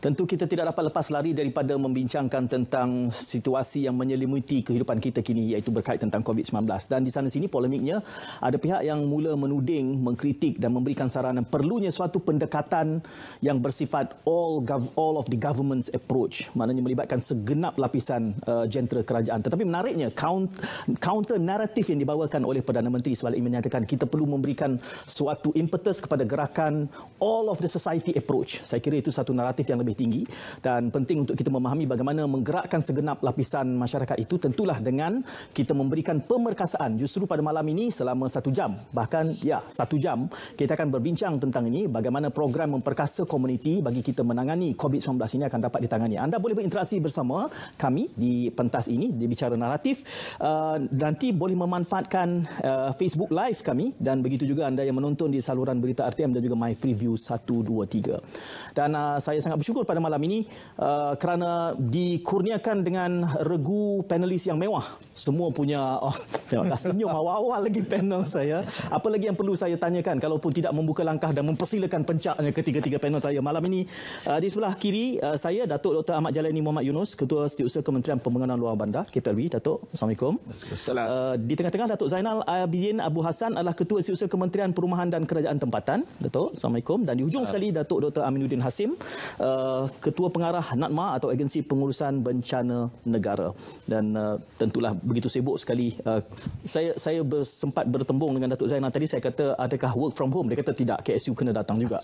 Tentu kita tidak dapat lepas lari daripada membincangkan tentang situasi yang menyelimuti kehidupan kita kini, iaitu berkait tentang COVID-19. Dan di sana sini polemiknya, ada pihak yang mula menuding, mengkritik dan memberikan saranan perlunya suatu pendekatan yang bersifat all of the government's approach, maknanya melibatkan segenap lapisan jentera kerajaan. Tetapi menariknya, counter naratif yang dibawakan oleh Perdana Menteri sebaliknya menyatakan kita perlu memberikan suatu impetus kepada gerakan all of the society approach. Saya kira itu satu naratif yang lebih tinggi dan penting untuk kita memahami bagaimana menggerakkan segenap lapisan masyarakat itu, tentulah dengan kita memberikan pemerkasaan. Justru pada malam ini selama 1 jam, bahkan 1 jam, kita akan berbincang tentang ini, bagaimana program memperkasa komuniti bagi kita menangani COVID-19 ini akan dapat ditangani. Anda boleh berinteraksi bersama kami di pentas ini, di Bicara Naratif. Nanti boleh memanfaatkan Facebook Live kami dan begitu juga anda yang menonton di saluran berita RTM dan juga My Freeview 123. Dan saya sangat bersyukur pada malam ini kerana dikurniakan dengan regu panelis yang mewah. Semua punya tengoklah senyum awal-awal lagi panel saya. Apa lagi yang perlu saya tanyakan kalaupun tidak membuka langkah dan mempersilakan pencaknya ketiga-tiga panel saya malam ini. Di sebelah kiri saya Datuk Dr. Ahmad Jalani Muhammad Yunus, Ketua Setiausaha Kementerian Pembangunan Luar Bandar KPLB. Datuk, Assalamualaikum. Di tengah-tengah Datuk Zainal Abidin Abu Hassan adalah Ketua Setiausaha Kementerian Perumahan dan Kerajaan Tempatan. Datuk, Assalamualaikum. Dan di hujung sekali Datuk Dr. Aminuddin Hasim, Ketua Pengarah NADMA atau Agensi Pengurusan Bencana Negara. Dan tentulah begitu sibuk sekali. Saya sempat bertembung dengan Datuk Zainal tadi. Saya kata, adakah work from home? Dia kata tidak, KSU kena datang juga.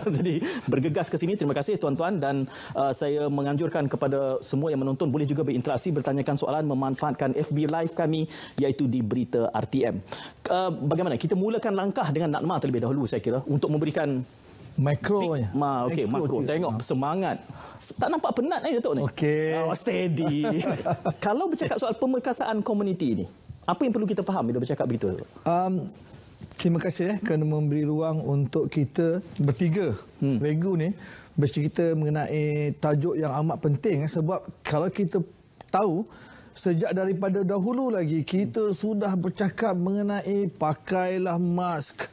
Jadi bergegas ke sini. Terima kasih tuan-tuan dan saya menganjurkan kepada semua yang menonton boleh juga berinteraksi, bertanyakan soalan, memanfaatkan FB Live kami iaitu di Berita RTM. Bagaimana? Kita mulakan langkah dengan NADMA terlebih dahulu saya kira untuk memberikan makro. Makro. Tengok semangat. Tak nampak penat Datuk ni. Steady. Kalau bercakap soal pemerkasaan komuniti ini, apa yang perlu kita faham bila bercakap begitu? Terima kasih kerana memberi ruang untuk kita bertiga regu ni bercerita mengenai tajuk yang amat penting, sebab kalau kita tahu sejak daripada dahulu lagi kita sudah bercakap mengenai pakailah mask,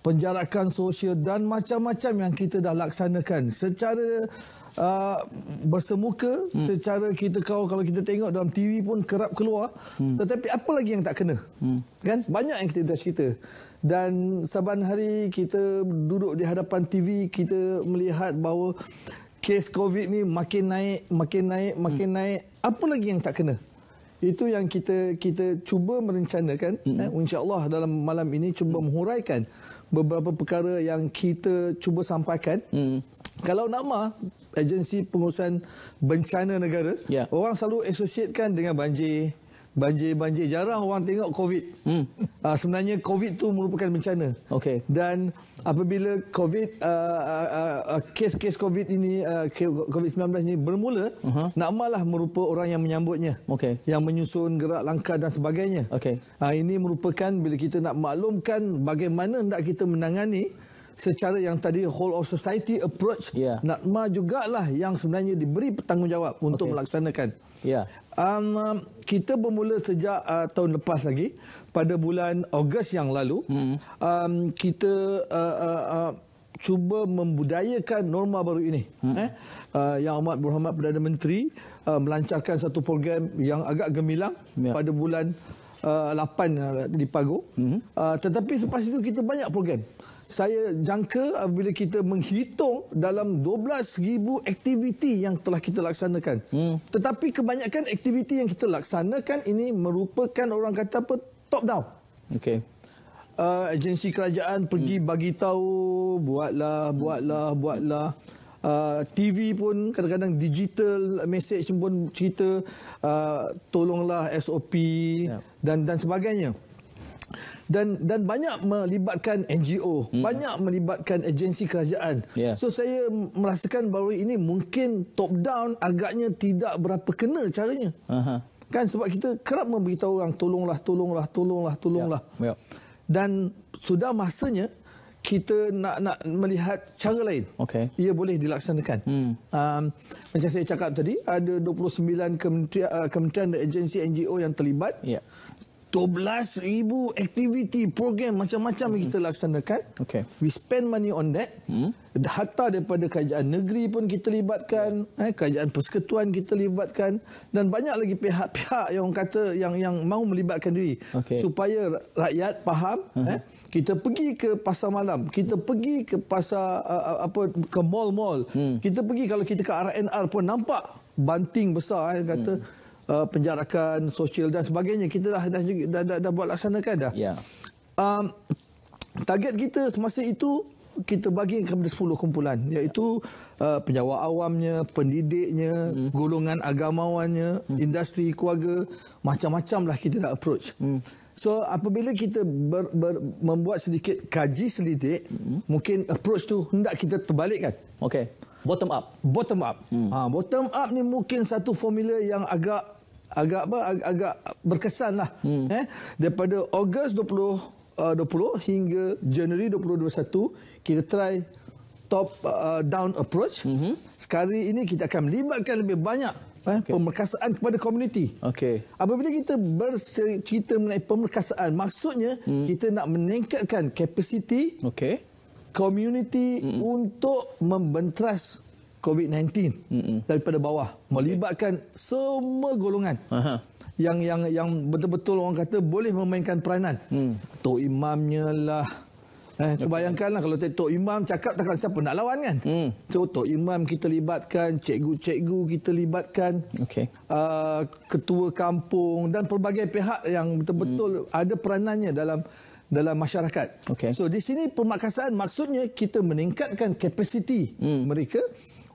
penjarakan sosial dan macam-macam yang kita dah laksanakan secara bersemuka, secara kita kalau kita tengok dalam TV pun kerap keluar, tetapi apa lagi yang tak kena? Kan banyak yang kita dah cerita. Dan saban hari kita duduk di hadapan TV, kita melihat bahawa kes COVID ni makin naik. Apa lagi yang tak kena? Itu yang kita cuba merencanakan. InsyaAllah dalam malam ini cuba menghuraikan beberapa perkara yang kita cuba sampaikan. Kalau NADMA, Agensi Pengurusan Bencana Negara, orang selalu associatekan dengan banjir. Jarang orang tengok COVID. Sebenarnya COVID tu merupakan bencana. Dan apabila COVID, kes-kes COVID ini, COVID-19 ini bermula, NADMA lah merupakan orang yang menyambutnya, yang menyusun gerak langkah dan sebagainya. Ini merupakan bila kita nak maklumkan bagaimana nak kita menangani secara yang tadi whole of society approach. NADMA jugalah yang sebenarnya diberi bertanggungjawab untuk melaksanakan. Kita bermula sejak tahun lepas lagi, pada bulan Ogos yang lalu, kita cuba membudayakan norma baru ini. Yang Amat Berhormat Perdana Menteri melancarkan satu program yang agak gemilang pada bulan 8 di Pagoh. Tetapi selepas itu kita banyak program. Saya jangka apabila kita menghitung dalam 12,000 aktiviti yang telah kita laksanakan. Tetapi kebanyakan aktiviti yang kita laksanakan ini merupakan orang kata apa, top down. Agensi kerajaan pergi bagi tahu, buatlah. TV pun kadang-kadang digital message pun cerita, tolonglah SOP dan sebagainya. Dan banyak melibatkan NGO, banyak melibatkan agensi kerajaan. So saya merasakan bahawa ini mungkin top down agaknya tidak berapa kena caranya. Kan sebab kita kerap memberitahu orang tolonglah. Dan sudah masanya kita nak melihat cara lain. Ia boleh dilaksanakan. Macam saya cakap tadi, ada 29 kementerian dan agensi NGO yang terlibat. 12,000 aktiviti, program macam-macam yang kita laksanakan. Okay. We spend money on that. Hatta daripada kerajaan negeri pun kita libatkan, kerajaan persekutuan kita libatkan, dan banyak lagi pihak-pihak yang kata yang mahu melibatkan diri supaya rakyat faham. Kita pergi ke pasar malam, kita pergi ke pasar ke mall-mall. Kita pergi, kalau kita ke RNR pun nampak banting besar kata penjarakan sosial dan sebagainya. Kita dah buat laksanakan dah. Yeah. Target kita semasa itu kita bagi kepada 10 kumpulan, iaitu penjawat awamnya, pendidiknya, golongan agamawannya, industri, keluarga, macam-macam lah kita dah approach. So apabila kita membuat sedikit kaji selidik, mungkin approach tu hendak kita terbalikkan. Okay. Bottom up. Bottom up. Bottom up ni mungkin satu formula yang agak berkesan lah. Daripada Ogos 2020 hingga Januari 2021 kita try top down approach. Sekali ini kita akan melibatkan lebih banyak pemerkasaan kepada komuniti. Apabila kita bercerita mengenai pemerkasaan, maksudnya kita nak meningkatkan kapasiti komuniti untuk membentras COVID-19 daripada bawah, melibatkan semua golongan yang betul-betul orang kata boleh memainkan peranan. Tok imamnya lah. Bayangkanlah kalau Tok Imam cakap, takkan siapa nak lawan kan? So Tok Imam kita libatkan, cikgu-cikgu kita libatkan, ketua kampung dan pelbagai pihak yang betul-betul ada peranannya dalam masyarakat. So di sini pemakasaan maksudnya kita meningkatkan kapasiti mereka,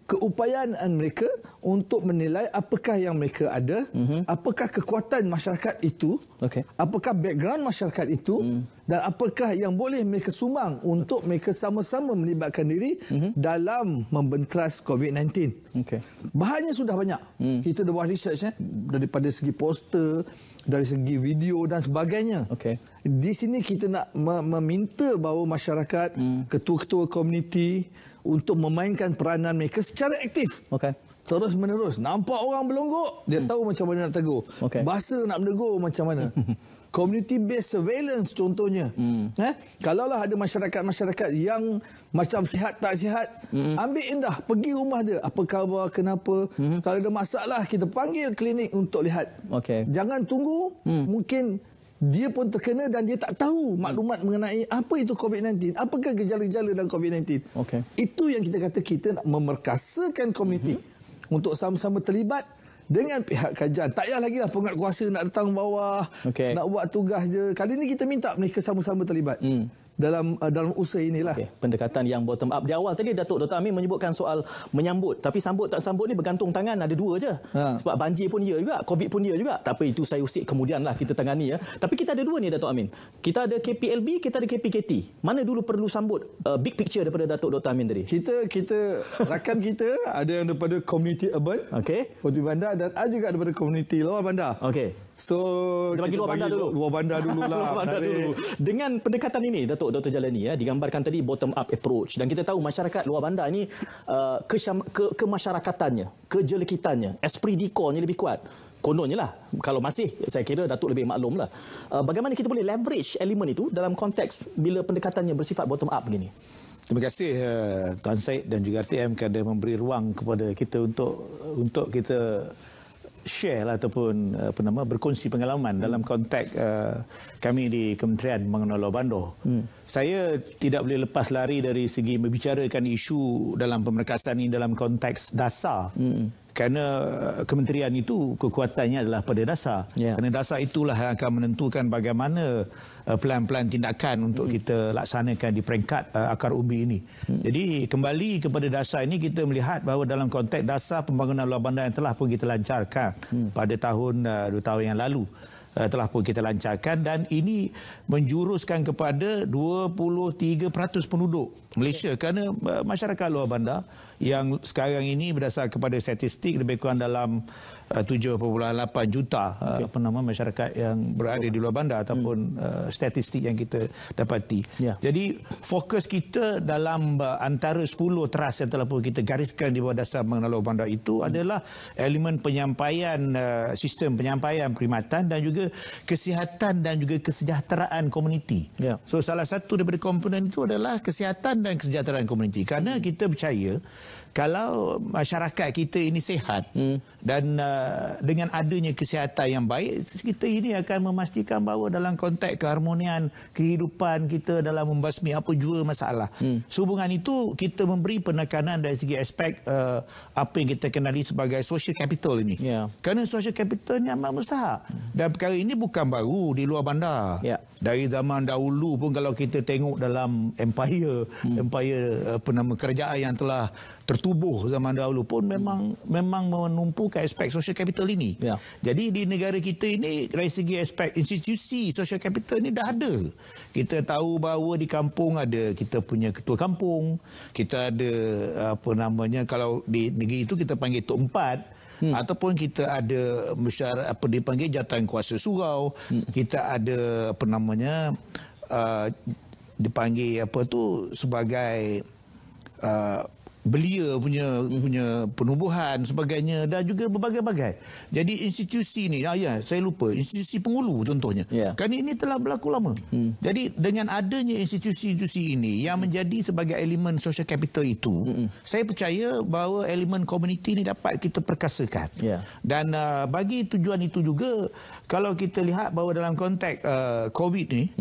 keupayaan mereka untuk menilai apakah yang mereka ada, apakah kekuatan masyarakat itu, apakah background masyarakat itu, dan apakah yang boleh mereka sumbang untuk mereka sama-sama melibatkan diri dalam membentras COVID-19. Bahannya sudah banyak. Kita dah buat research daripada segi poster, dari segi video dan sebagainya. Di sini kita nak meminta bahawa masyarakat, ketua-ketua komuniti untuk memainkan peranan mereka secara aktif. Terus menerus. Nampak orang berlonggok, dia tahu macam mana nak tegur. Bahasa nak menegur macam mana. Community based surveillance contohnya. Kalaulah ada masyarakat-masyarakat yang macam sihat tak sihat, ambil indah, pergi rumah dia. Apa khabar, kenapa? Kalau ada masalah, kita panggil klinik untuk lihat. Jangan tunggu, mungkin dia pun terkena dan dia tak tahu maklumat mengenai apa itu COVID-19, apakah gejala-gejala dalam COVID-19. Itu yang kita kata, kita nak memerkasakan komuniti untuk sama-sama terlibat dengan pihak kajian. Tak payah lagi lah penguatkuasa nak datang bawah, nak buat tugas je. Kali ni kita minta mereka sama-sama terlibat dalam usaha inilah. Pendekatan yang bottom up. Di awal tadi Dr. Amin menyebutkan soal menyambut, tapi sambut tak sambut ni bergantung tangan ada dua je. Sebab banjir pun ya juga, COVID pun ya juga. Tak apa, itu saya usik kemudianlah kita tangani ya. Tapi kita ada dua ni Dr. Amin. Kita ada KPLB, kita ada KPKT. Mana dulu perlu sambut big picture daripada Dr. Amin tadi? Kita rakan kita ada yang daripada komuniti urban, Kota Bandar, dan ada juga daripada komuniti luar bandar. So kita bagi luar bandar dulu. Luar bandar dululah. Luar bandar dulu. Dengan pendekatan ini Dr. Jalani digambarkan tadi bottom up approach, dan kita tahu masyarakat luar bandar ini kemasyarakatannya, kejelekitannya, esprit de corps-nya lebih kuat. Kononnya lah, kalau masih saya kira Datuk lebih maklum lah. Bagaimana kita boleh leverage elemen itu dalam konteks bila pendekatannya bersifat bottom up begini? Terima kasih Tuan Syed dan juga RTM kerana memberi ruang kepada kita untuk kita share lah, ataupun berkongsi pengalaman dalam konteks kami di Kementerian Pembangunan Luar Bandar. Saya tidak boleh lepas lari dari segi membicarakan isu dalam pemerkasaan ini dalam konteks dasar. Kerana kementerian itu kekuatannya adalah pada dasar. Kerana dasar itulah yang akan menentukan bagaimana pelan-pelan tindakan untuk kita laksanakan di peringkat akar umbi ini. Jadi kembali kepada dasar ini, kita melihat bahawa dalam konteks dasar pembangunan luar bandar yang telah pun kita lancarkan pada tahun 2 tahun yang lalu, telah pun kita lancarkan, dan ini menjuruskan kepada 23% penduduk Malaysia. Kerana masyarakat luar bandar yang sekarang ini berdasar kepada statistik lebih kurang dalam 7.8 juta masyarakat yang berada di luar bandar ataupun statistik yang kita dapati. Jadi fokus kita dalam antara 10 teras yang telah pun kita gariskan di bawah dasar mengenal luar bandar itu adalah elemen penyampaian, sistem penyampaian perkhidmatan dan juga kesihatan dan juga kesejahteraan komuniti. So salah satu daripada komponen itu adalah kesihatan dan kesejahteraan komuniti, kerana kita percaya kalau masyarakat kita ini sihat dan dengan adanya kesihatan yang baik, kita ini akan memastikan bahawa dalam konteks keharmonian kehidupan kita dalam membasmi apa jua masalah. Sehubungan itu kita memberi penekanan dari segi aspek apa yang kita kenali sebagai social capital ini. Kerana social capital ini amat mustahak. Dan perkara ini bukan baru di luar bandar. Dari zaman dahulu pun kalau kita tengok dalam empire kerajaan yang telah tertubuh zaman dahulu pun memang menumpukan aspek social capital ini. Jadi di negara kita ini dari segi aspek institusi social capital ini dah ada. Kita tahu bahawa di kampung ada kita punya ketua kampung, kita ada kalau di negeri itu kita panggil Tok Empat. Ataupun kita ada dipanggil jawatan kuasa surau, kita ada dipanggil sebagai belia punya penubuhan sebagainya dan juga berbagai-bagai. Jadi institusi ni saya lupa, institusi pengulu contohnya. Kan ini telah berlaku lama. Jadi dengan adanya institusi-institusi ini yang menjadi sebagai elemen social capital itu, saya percaya bahawa elemen komuniti ini dapat kita perkasakan. Dan bagi tujuan itu juga, kalau kita lihat bahawa dalam konteks COVID ni,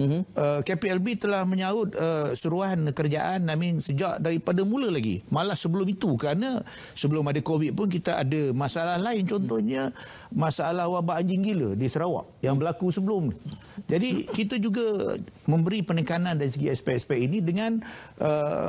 KPLB telah menyahut seruan kerajaan sejak daripada mula lagi. Malah sebelum itu, kerana sebelum ada COVID pun kita ada masalah lain, contohnya masalah wabak anjing gila di Sarawak yang berlaku sebelum ni. Jadi kita juga memberi penekanan dari segi aspek-aspek ini dengan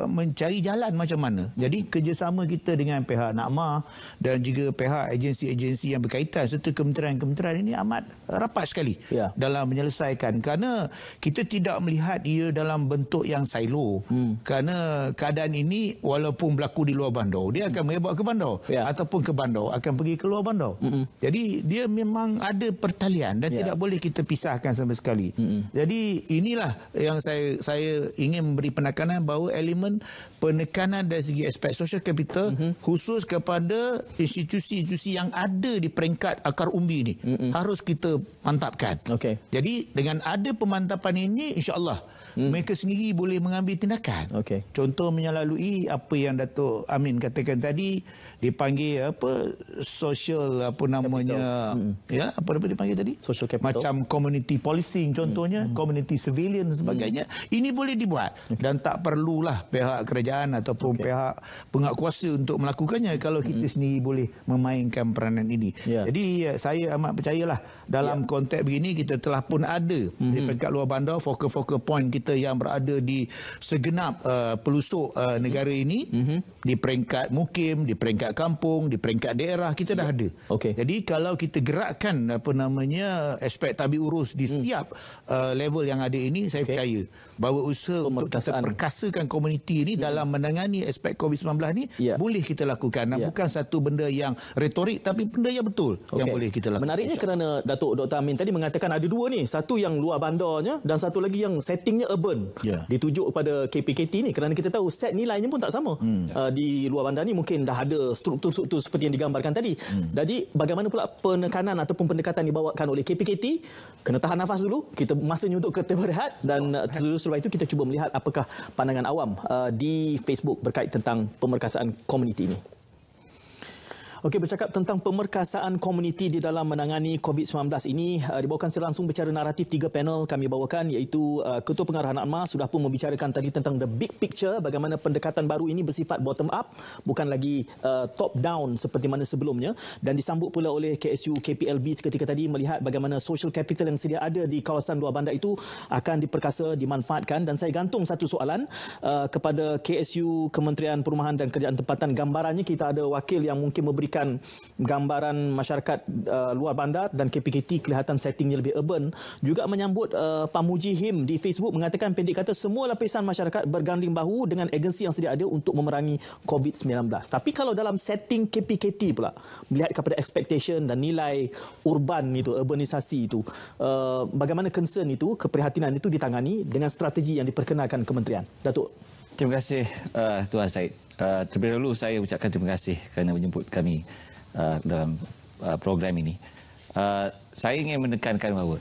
mencari jalan macam mana. Jadi kerjasama kita dengan pihak NAKMA dan juga pihak agensi-agensi yang berkaitan serta kementerian-kementerian ini amat rapat sekali dalam menyelesaikan, kerana kita tidak melihat ia dalam bentuk yang silo. Kerana keadaan ini walaupun berlaku di luar bandar, dia akan merebak ke bandar, ataupun ke bandar akan pergi ke luar bandar. Jadi dia memang ada pertalian dan tidak boleh kita pisahkan sama sekali. Jadi inilah yang saya ingin memberi penekanan bahawa elemen penekanan dari segi aspek social capital khusus kepada institusi-institusi yang ada di peringkat akar umbi ini harus kita mantapkan. Jadi dengan ada pemantapan ini, insya-Allah mereka sendiri boleh mengambil tindakan. Contoh melalui apa yang Datuk Amin katakan tadi, dipanggil social dipanggil tadi, social capital, macam community policing contohnya, community surveillance sebagainya. Ini boleh dibuat dan tak perlulah pihak kerajaan ataupun pihak penguatkuasa untuk melakukannya kalau kita sendiri boleh memainkan peranan ini. Jadi saya amat percayalah dalam konteks begini kita telah pun ada di peringkat luar bandar focal point kita yang berada di segenap pelusuk negara ini, di peringkat mukim, di peringkat kampung, di peringkat daerah kita dah ada. Jadi kalau kita gerakkan aspek tabi urus di setiap level yang ada ini, saya percaya bahawa usaha untuk kita perkasakan komuniti ini dalam menangani aspek COVID-19 ni boleh kita lakukan, dan bukan satu benda yang retorik tapi benda yang betul yang boleh kita lakukan. Menariknya kerana Datuk Dr. Amin tadi mengatakan ada dua ni, satu yang luar bandarnya dan satu lagi yang settingnya urban, ditujuk kepada KPKT ni, kerana kita tahu set nilainya pun tak sama. Di luar bandar ni mungkin dah ada struktur-struktur seperti yang digambarkan tadi. Jadi bagaimana pula penekanan ataupun pendekatan dibawakan oleh KPKT? Kena tahan nafas dulu, kita masanya untuk kita berehat, dan setelah itu kita cuba melihat apakah pandangan awam di Facebook berkait tentang pemerkasaan komuniti ini. Okey, bercakap tentang pemerkasaan komuniti di dalam menangani COVID-19 ini, dibawakan secara langsung bicara naratif 3 panel kami bawakan, iaitu Ketua Pengarah NAKMA sudah pun membicarakan tadi tentang the big picture, bagaimana pendekatan baru ini bersifat bottom up, bukan lagi top down seperti mana sebelumnya, dan disambut pula oleh KSU KPLB seketika tadi melihat bagaimana social capital yang sedia ada di kawasan luar bandar itu akan diperkasa, dimanfaatkan. Dan saya gantung satu soalan kepada KSU Kementerian Perumahan dan Kerjaan Tempatan. Gambarannya kita ada wakil yang mungkin memberi memberikan gambaran masyarakat luar bandar dan KPKT kelihatan settingnya lebih urban. Juga menyambut Pamuji Him di Facebook mengatakan, pendek kata, semua lapisan masyarakat berganding bahu dengan agensi yang sedia ada untuk memerangi COVID-19. Tapi kalau dalam setting KPKT pula, melihat kepada expectation dan nilai urbanisasi itu, bagaimana concern itu, keprihatinan itu ditangani dengan strategi yang diperkenalkan kementerian? Datuk. Terima kasih Tuan Syed. Terlebih dahulu saya ucapkan terima kasih kerana menjemput kami dalam program ini. Saya ingin menekankan bahawa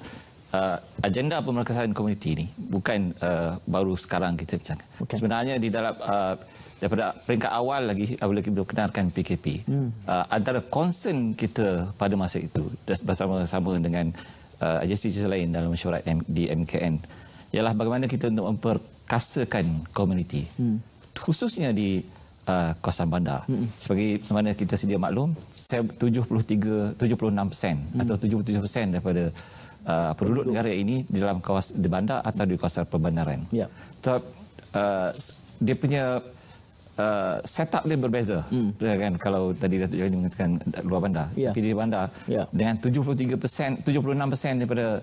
agenda pemerkasaan komuniti ini bukan baru sekarang kita bincang. Okay. Sebenarnya di dalam daripada peringkat awal lagi apabila kita perkenalkan PKP, antara concern kita pada masa itu bersama-sama dengan agensi lain dalam mesyuarat di MKN ialah bagaimana kita untuk memperkasakan komuniti, khususnya di kawasan bandar. Sebagai mana kita sedia maklum, 76% atau 77% daripada penduduk negara ini di dalam kawasan di bandar atau di kawasan perbandaran. Yeah. Dia punya setup dia berbeza. Kan, kalau tadi Datuk Jani mengatakan luar bandar, tapi di bandar dengan 76% daripada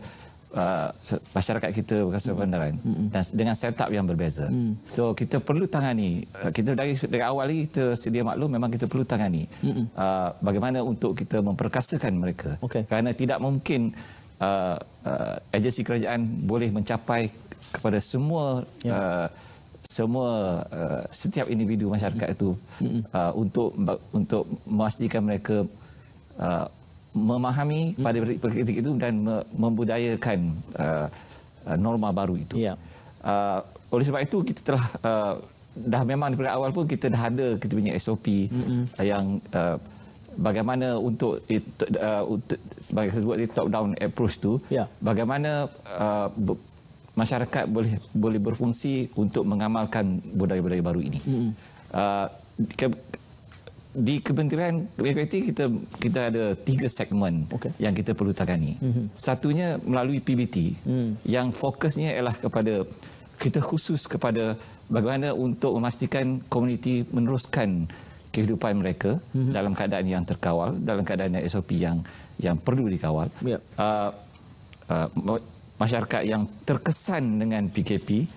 masyarakat kita berkasar bandaran dan dengan setup yang berbeza. So kita perlu tangani, kita dari awal ni kita sedia maklum memang kita perlu tangani bagaimana untuk kita memperkasakan mereka. Kerana tidak mungkin agensi kerajaan boleh mencapai kepada semua setiap individu masyarakat itu untuk memastikan mereka memahami pada ketika itu dan membudayakan norma baru itu. Oleh sebab itu kita telah dah memang daripada awal pun kita dah ada kita punya SOP yang bagaimana untuk sebagai saya sebut top down approach tu, bagaimana masyarakat boleh berfungsi untuk mengamalkan budaya-budaya baru ini. Di Kementerian PKT kita ada 3 segmen yang kita perlu tangani. Satunya melalui PBT yang fokusnya ialah kepada kita khusus kepada bagaimana untuk memastikan komuniti meneruskan kehidupan mereka dalam keadaan yang terkawal, dalam keadaan SOP yang perlu dikawal. Masyarakat yang terkesan dengan PKP,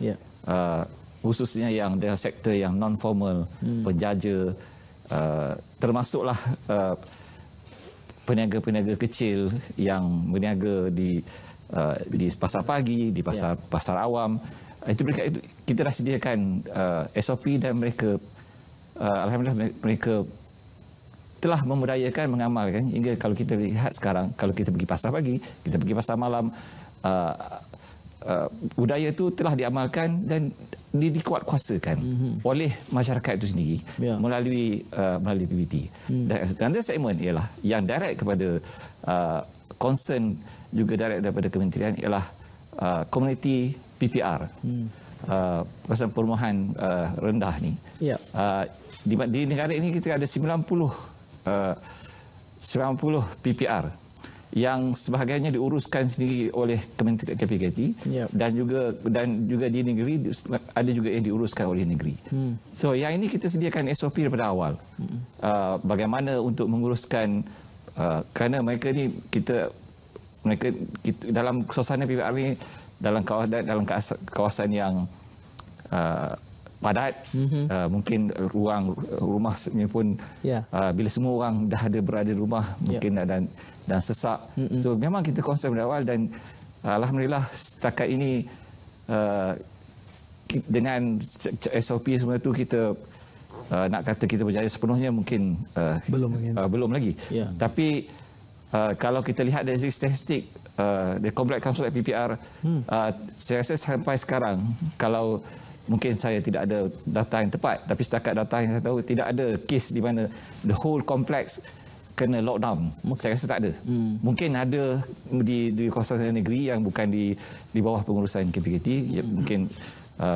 khususnya yang dalam sektor yang non formal, penjaja, termasuklah peniaga-peniaga kecil yang berniaga di pasar pagi, di pasar awam. Itu kita dah sediakan SOP dan mereka alhamdulillah mereka telah memudayakan mengamalkan hingga kalau kita lihat sekarang, kalau kita pergi pasar pagi, kita pergi pasar malam, budaya itu telah diamalkan dan dikuatkuasakan oleh masyarakat itu sendiri melalui PBT. Dan ada segmen ialah yang direct kepada concern juga direct daripada kementerian ialah komuniti PPR, kawasan perumahan rendah ni. Di negara ini kita ada 90 PPR yang sebahagiannya diuruskan sendiri oleh Kementerian KPKT dan juga di negeri ada juga yang diuruskan oleh negeri. So yang ini kita sediakan SOP daripada awal. Bagaimana untuk menguruskan kerana mereka dalam suasana PPR ni dalam kawasan yang padat, mungkin rumah pun bila semua orang dah ada berada di rumah mungkin dan sesak. So memang kita concern dari awal dan alhamdulillah setakat ini dengan SOP semua itu kita nak kata kita berjaya sepenuhnya mungkin belum lagi. Tapi kalau kita lihat dari statistik di Kompleks Kawasan PPR, saya rasa sampai sekarang, kalau mungkin saya tidak ada data yang tepat, tapi setakat data yang saya tahu tidak ada kes di mana the whole complex kena lockdown. Saya rasa tak ada. Mungkin ada di kawasan negeri yang bukan di bawah pengurusan KPKT, mungkin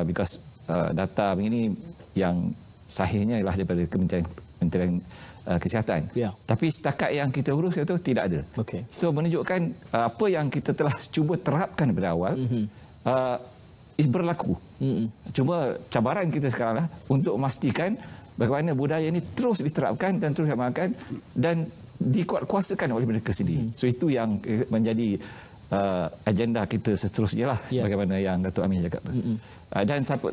because data begini yang sahihnya ialah daripada Kementerian Kesihatan. Tapi setakat yang kita urus itu tidak ada. So menunjukkan apa yang kita telah cuba terapkan daripada awal berlaku. Cuma cabaran kita sekarang lah untuk memastikan bagaimana budaya ini terus diterapkan dan terus diamalkan dan dikuatkuasakan oleh mereka sendiri. So itu yang menjadi agenda kita seterusnya lah, sebagaimana yang Datuk Amin cakap.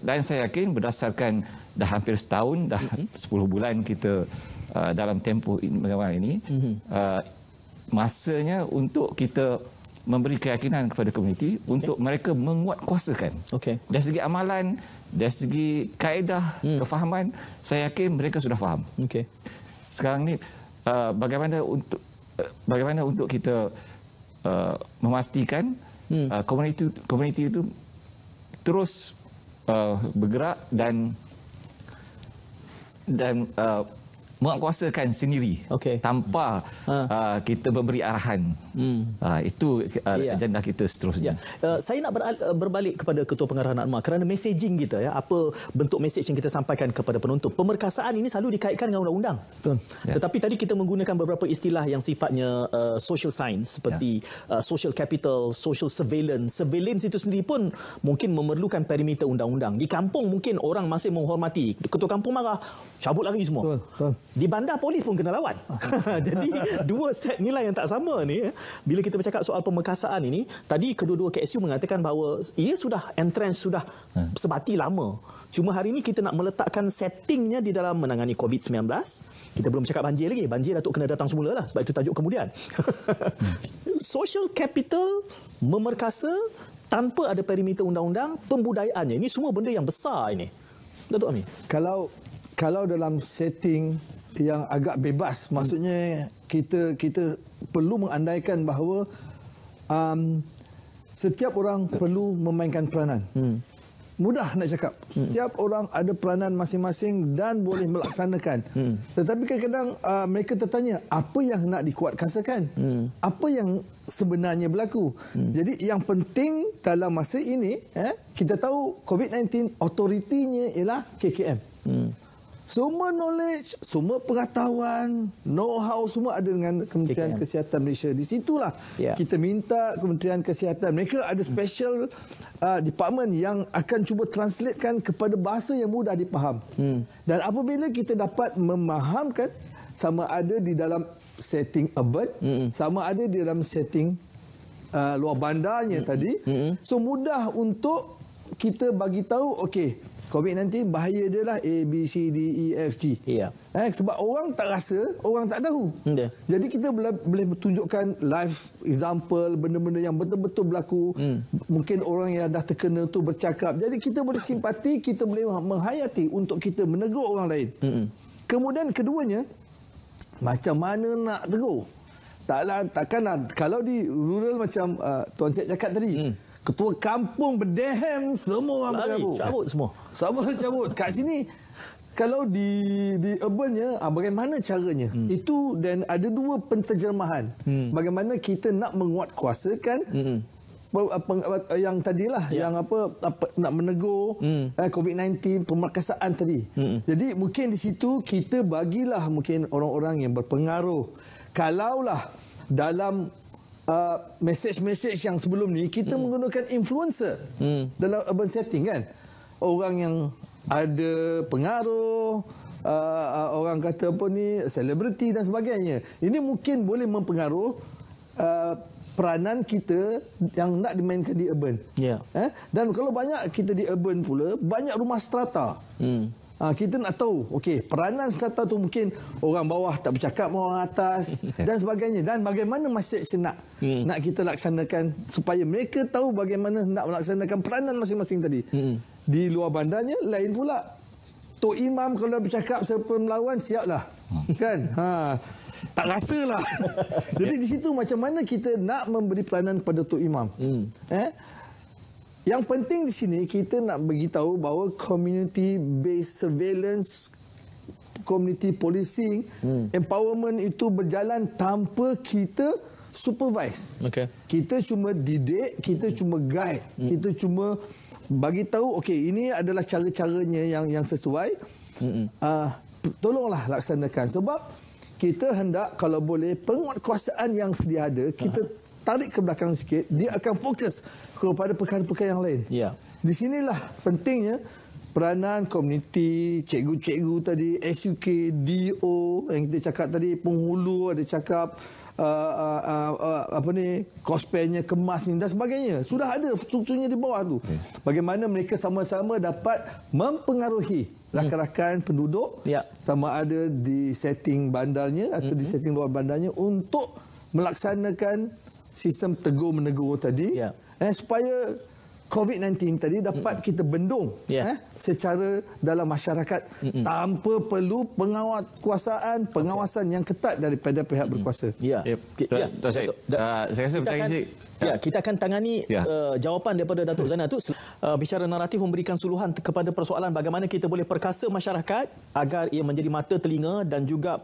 Dan saya yakin berdasarkan dah hampir setahun, dah 10 bulan kita dalam tempoh ini, masanya untuk kita memberi keyakinan kepada komuniti untuk mereka menguatkuasakan. Dari segi amalan, dari segi kaedah, kefahaman, saya yakin mereka sudah faham. Sekarang ni bagaimana untuk kita memastikan komuniti itu terus bergerak dan menguasakan sendiri tanpa kita memberi arahan. Itu agenda kita seterusnya. Saya nak berbalik kepada Ketua Pengarahan Anwar kerana messaging kita, apa bentuk mesej yang kita sampaikan kepada penonton. Pemerkasaan ini selalu dikaitkan dengan undang-undang. Tetapi tadi kita menggunakan beberapa istilah yang sifatnya social science seperti social capital, social surveillance. Surveillance itu sendiri pun mungkin memerlukan perimeter undang-undang. Di kampung mungkin orang masih menghormati. Ketua kampung marah, cabut lari semua. Di bandar polis pun kena lawan. Jadi dua set nilai yang tak sama ni. Bila kita bercakap soal pemerkasaan ini, tadi kedua-dua KSU mengatakan bahawa ia sudah entrenched, sudah sebati lama. Cuma hari ini kita nak meletakkan settingnya di dalam menangani COVID-19. Kita belum cakap banjir lagi. Banjir Datuk kena datang semula lah. Sebab itu tajuk kemudian. Social capital, memerkasa tanpa ada perimeter undang-undang, pembudayaannya. Ini semua benda yang besar ini. Datuk Amin. Kalau dalam setting yang agak bebas, maksudnya kita perlu mengandaikan bahawa setiap orang perlu memainkan peranan. Mudah nak cakap. Setiap orang ada peranan masing-masing dan boleh melaksanakan. Tetapi kadang-kadang mereka tertanya, apa yang nak dikuatkuasakan? Apa yang sebenarnya berlaku? Jadi yang penting dalam masa ini, kita tahu COVID-19 otoritinya ialah KKM. Semua knowledge, semua pengetahuan, know-how semua ada dengan Kementerian Kesihatan Malaysia. Di situlah kita minta Kementerian Kesihatan. Mereka ada special department yang akan cuba translatekan kepada bahasa yang mudah dipaham. Dan apabila kita dapat memahamkan, sama ada di dalam setting urban, sama ada di dalam setting luar bandarnya tadi, so mudah untuk kita bagi tahu, okey, COVID-19 bahaya dia lah A, B, C, D, E, F, G. Sebab orang tak rasa, orang tak tahu. Jadi kita boleh tunjukkan live example, benda-benda yang betul-betul berlaku. Mungkin orang yang dah terkena tu bercakap. Jadi kita boleh simpati, kita boleh menghayati untuk kita menegur orang lain. Kemudian keduanya, macam mana nak tegur? Takkanlah kalau di rural macam Tuan Syed cakap tadi, ketua kampung berdehem, semua orang berkabut. Cabut semua. Semua cabut. Kat sini, kalau di urbannya, bagaimana caranya? Itu dan ada dua penterjemahan. Bagaimana kita nak menguatkuasakan yang tadilah, yang apa nak menegur COVID-19, pemerkasaan tadi. Jadi mungkin di situ kita bagilah mungkin orang-orang yang berpengaruh. Kalaulah dalam mesej-mesej yang sebelum ni kita menggunakan influencer dalam urban setting kan, orang yang ada pengaruh, orang kata apa ni, selebriti dan sebagainya, ini mungkin boleh mempengaruhi peranan kita yang nak dimainkan di urban. Dan kalau banyak kita di urban pula, banyak rumah strata. Kita nak tahu, okey, peranan strata tu mungkin orang bawah tak bercakap dengan orang atas dan sebagainya. Dan bagaimana mesej nak kita laksanakan supaya mereka tahu bagaimana nak melaksanakan peranan masing-masing tadi. Di luar bandarnya, lain pula. Tok Imam kalau bercakap siapa melawan, siaplah. Kan? Tak rasalah. Jadi di situ macam mana kita nak memberi peranan kepada Tok Imam. Yang penting di sini kita nak beritahu bahawa community based surveillance, community policing, empowerment itu berjalan tanpa kita supervise. Kita cuma didik, kita cuma guide, kita cuma bagi tahu okey, ini adalah cara-caranya yang sesuai. Tolonglah laksanakan, sebab kita hendak kalau boleh penguatkuasaan yang sedia ada kita tarik ke belakang sikit, dia akan fokus kepada perkara-perkara yang lain. di sinilah pentingnya peranan komuniti, cikgu-cikgu tadi, SUK, DO yang kita cakap tadi, penghulu ada cakap kospennya, kemas ni dan sebagainya. Sudah ada strukturnya di bawah tu. Bagaimana mereka sama-sama dapat mempengaruhi rakan-rakan penduduk, sama ada di setting bandarnya atau di setting luar bandarnya untuk melaksanakan sistem tegur-menegur tadi, supaya COVID-19 tadi dapat kita bendung secara dalam masyarakat tanpa perlu pengawasan yang ketat daripada pihak berkuasa. Tuan Syed, saya rasa kita akan tangani jawapan daripada Datuk Zainal tu bicara naratif, memberikan suluhan kepada persoalan bagaimana kita boleh perkasa masyarakat agar ia menjadi mata telinga dan juga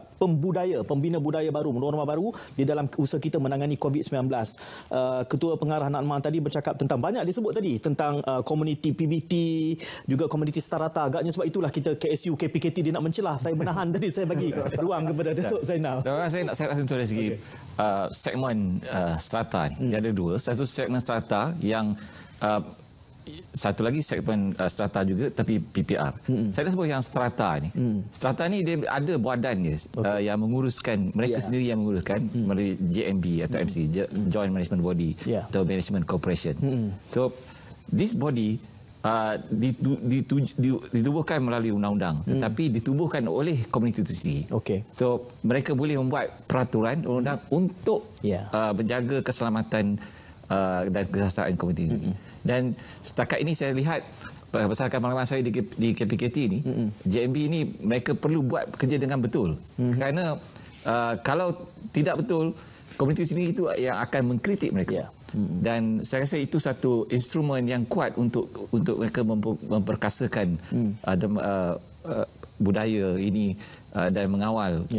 pembina budaya baru, norma baru di dalam usaha kita menangani COVID-19. Ketua Pengarah Nakman tadi bercakap tentang banyak disebut tadi tentang komuniti PBT, juga komuniti Starata. Agaknya sebab itulah kita KSU, KPKT dia nak mencelah. Saya menahan tadi, saya bagi ruang kepada Datuk Zainal. Saya nak sentuh dari segi segmen strata ni. Ada dua. Satu segmen strata yang satu lagi segmen strata juga tapi PPR. Saya dah sebut yang strata ni. Strata ni dia ada badan dia yang menguruskan, mereka sendiri yang menguruskan melalui JMB atau MC, Joint Management Body atau Management Corporation. So this body ditubuhkan melalui undang-undang, tetapi ditubuhkan oleh komuniti itu sendiri. So mereka boleh membuat peraturan undang-undang untuk menjaga keselamatan dan kesejahteraan komuniti ini. Dan setakat ini saya lihat berdasarkan pengalaman saya di KPKT ini, JMB ini mereka perlu buat kerja dengan betul. Kerana kalau tidak betul, komuniti sendiri itu yang akan mengkritik mereka. Dan saya rasa itu satu instrumen yang kuat untuk mereka memperkasakan budaya ini dan mengawal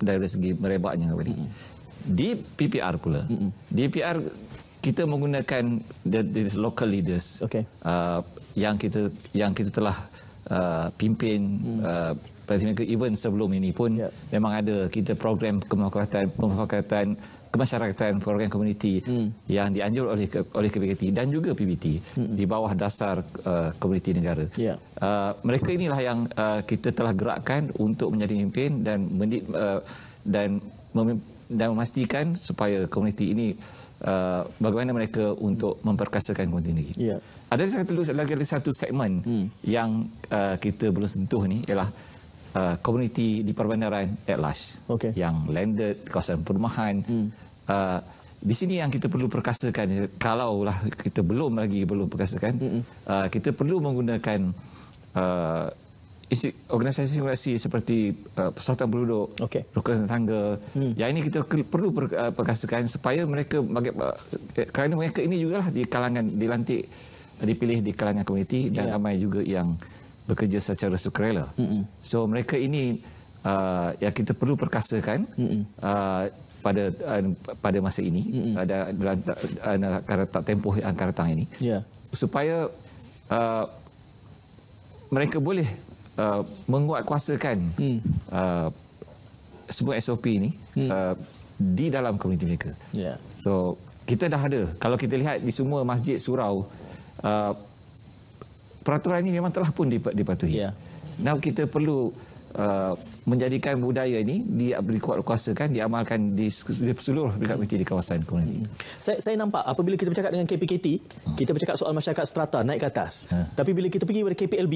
dari segi merebaknya tadi. Di PPR pula, di PPR kita menggunakan the local leaders yang kita telah pimpin. Even sebelum ini pun memang ada kita program pemufakatan kemasyarakatan, program komuniti yang dianjur oleh KPKT dan juga PBT di bawah dasar komuniti negara. Mereka inilah yang kita telah gerakkan untuk menjadi pemimpin dan memastikan supaya komuniti ini bagaimana mereka untuk memperkasakan komuniti ini. Ada satu segmen yang kita belum sentuh ni ialah komuniti di perbandaran at large, yang landed, kawasan perumahan. Di sini yang kita perlu perkasakan, kalaulah kita belum perkasakan, kita perlu menggunakan organisasi seperti persatuan penduduk, rukun tetangga. Yang ini kita perlu perkasakan supaya mereka, kerana mereka ini jugalah di kalangan dilantik, dipilih di kalangan komuniti dan ramai juga yang bekerja secara sukarela. So mereka ini yang kita perlu perkasakan pada masa ini, dalam tempoh yang akan datang ini, supaya mereka boleh menguatkuasakan semua SOP ini di dalam komuniti mereka. So kita dah ada, kalau kita lihat di semua masjid surau, peraturan ini memang telah pun dipatuhi. Now kita perlu menjadikan budaya ini dikuatkuasakan, diamalkan di seluruh komuniti di kawasan komuniti. Saya nampak apabila kita bercakap dengan KPKT, kita bercakap soal masyarakat strata naik ke atas. Tapi bila kita pergi kepada KPLB,